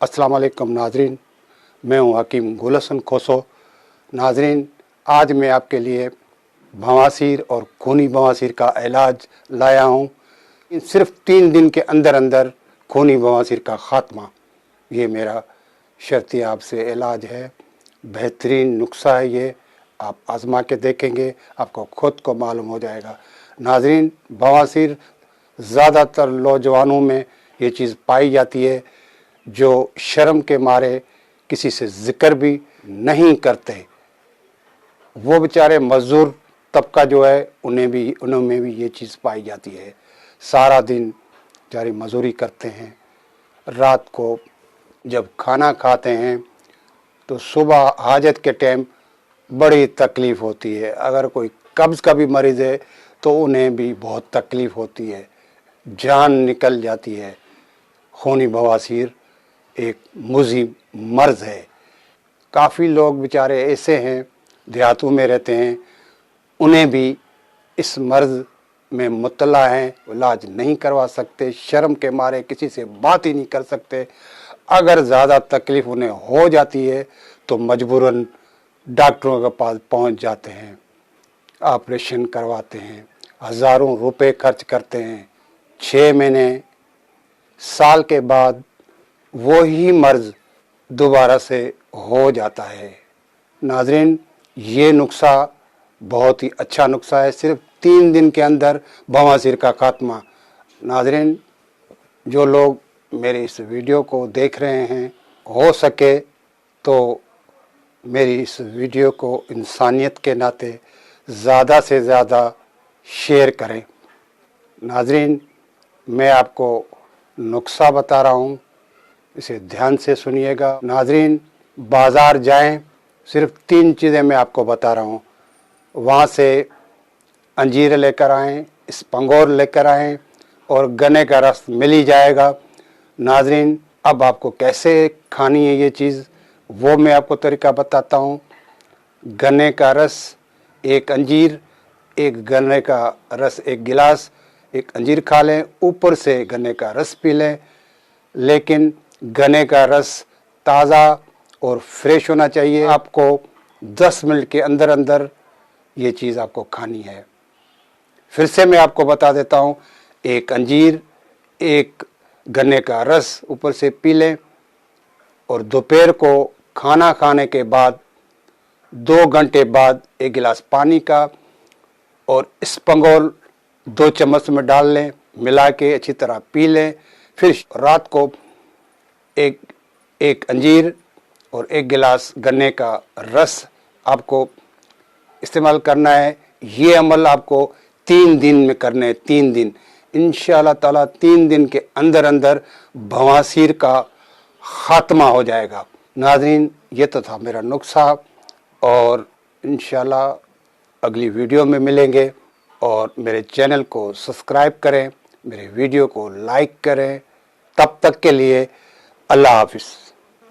अस्सलाम वालेकुम नाजरीन, मैं हूँ हकीम गुल हसन खोसो। नाजरीन, आज मैं आपके लिए बवासीर और खूनी बवासीर का इलाज लाया हूँ। सिर्फ 3 दिन के अंदर अंदर खूनी बवासीर का ख़ात्मा, ये मेरा शर्ती आपसे इलाज है। बेहतरीन नुस्खा है ये, आप आजमा के देखेंगे, आपको खुद को मालूम हो जाएगा। नाजरीन, बवासीर ज़्यादातर नौजवानों में ये चीज़ पाई जाती है जो शर्म के मारे किसी से ज़िक्र भी नहीं करते। वो बेचारे मज़दूर तबका जो है उनमें भी ये चीज़ पाई जाती है। सारा दिन बेचारे मजदूरी करते हैं, रात को जब खाना खाते हैं तो सुबह हाजत के टाइम बड़ी तकलीफ़ होती है। अगर कोई कब्ज़ का भी मरीज़ है तो उन्हें भी बहुत तकलीफ़ होती है, जान निकल जाती है। खूनी बवासीर एक मुज़ी मर्ज़ है। काफ़ी लोग बेचारे ऐसे हैं, देहातों में रहते हैं, उन्हें भी इस मर्ज़ में मुब्तला हैं, इलाज नहीं करवा सकते, शर्म के मारे किसी से बात ही नहीं कर सकते। अगर ज़्यादा तकलीफ़ उन्हें हो जाती है तो मजबूरन डॉक्टरों के पास पहुंच जाते हैं, ऑपरेशन करवाते हैं, हज़ारों रुपए खर्च करते हैं। 6 महीने साल के बाद वही मर्ज़ दोबारा से हो जाता है। नाज़रीन, ये नुस्खा बहुत ही अच्छा नुस्खा है, सिर्फ 3 दिन के अंदर बवासीर का खात्मा। नाज़रीन, जो लोग मेरे इस वीडियो को देख रहे हैं, हो सके तो मेरी इस वीडियो को इंसानियत के नाते ज़्यादा से ज़्यादा शेयर करें। नाज़रीन, मैं आपको नुस्खा बता रहा हूँ, इसे ध्यान से सुनिएगा। नाज़रीन, बाज़ार जाएं, सिर्फ 3 चीज़ें मैं आपको बता रहा हूँ। वहाँ से अंजीर लेकर आएँ, स्पंगोर लेकर आएँ और गन्ने का रस मिल ही जाएगा। नाज़रीन, अब आपको कैसे खानी है ये चीज़, वो मैं आपको तरीका बताता हूँ। गन्ने का रस 1 अंजीर, 1 गन्ने का रस 1 गिलास, 1 अंजीर खा लें, ऊपर से गन्ने का रस पी लें। लेकिन गन्ने का रस ताज़ा और फ्रेश होना चाहिए। आपको 10 मिनट के अंदर अंदर ये चीज़ आपको खानी है। फिर से मैं आपको बता देता हूँ, 1 अंजीर, 1 गन्ने का रस ऊपर से पी लें और दोपहर को खाना खाने के बाद 2 घंटे बाद 1 गिलास पानी का और स्पंगोल 2 चम्मच में डाल लें, मिला के अच्छी तरह पी लें। फिर रात को एक अंजीर और 1 गिलास गन्ने का रस आपको इस्तेमाल करना है। ये अमल आपको 3 दिन में करने हैं, 3 दिन। इंशाअल्लाह ताला 3 दिन के अंदर अंदर बवासीर का ख़ात्मा हो जाएगा। नाज़रीन, ये तो था मेरा नुस्खा और इंशाअल्लाह अगली वीडियो में मिलेंगे। और मेरे चैनल को सब्सक्राइब करें, मेरे वीडियो को लाइक करें। तब तक के लिए अल्लाह हाफ़िज़।